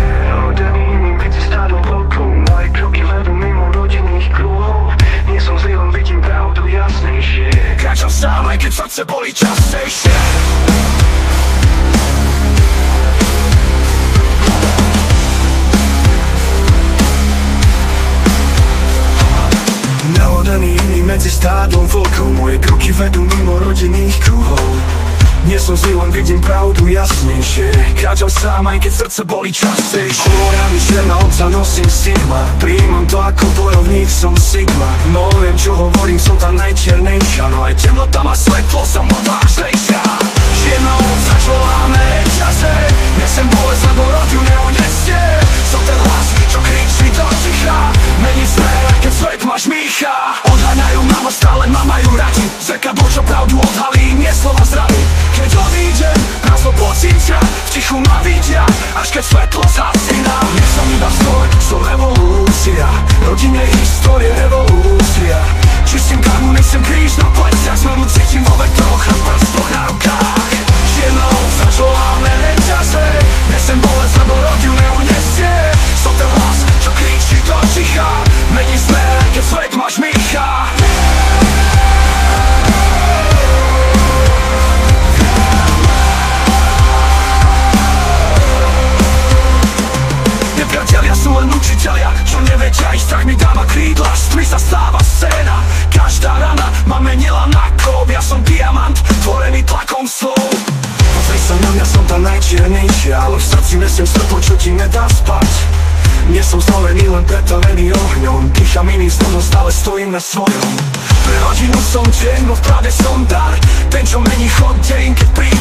Neoddaný medzi stádom vlkov, moje kroky vedú mimo rodinných kruhov. Nie som zlý, len vidím pravdu jasnejšie. Kráčam sám, aj keď srdce bolí častejšie. Neoddaný medzi stádom vlkov, moje kroky vedú mimo rodinných kruhov. Nie som zlý, len vidím pravdu jasnejšie. Kráčam sám, aj keď srdce bolí častejšie. Hovorami černá obca, nosím stigma. Prijímam to ako bojovník, som sigma. No viem čo hovorím, som tá najčiernejšia. No aj temnota má svetlo, som odvážnejšia. Čierna obca, čo láme reťaze. Nesem bolesť, lebo rod ju neunesie. Som ten hlas, čo kričí do ticha. Mení smer, keď svet ma žmýcha. Odháňajú ma, ma stále ma majú radi. Zrkadlo, čo pravdu odhalí, nie slova zrady. Keď odídem, prázdno pocítia, v tichu ma vidia, až keď svetlo zhasína. Nie som iba vzor, som revolúcia. Rodine histórie, revolúcia. Čistím karmu, nesem kríž na pleciach. Znovu cítim vo vetroch a prstoch na rukách. Čierna ovca, čo láme reťaze. Nesem bolesť, lebo rod ju neunesie. Som ten hlas, čo kričí do ticha. Mení smer, keď svet ma žmýcha. Nepriatelia sú len učitelia, čo nevedia, ich strach mi dáva krídla. Z tmy sa stáva scéna, každá rana ma menila na kóp. Ja som diamant, tvorený tlakom slov. Pozri sa na mňa, som tá najčiernejšia, ale v srdci nesiem svetlo, čo ti nedá spať. Nie som znovený, len pretavený ohňom. Dýcham iným snom, stále stojím na svojom. Pre rodinu som deň, no v pravde som dar. Ten, čo mení chod deň, keď príde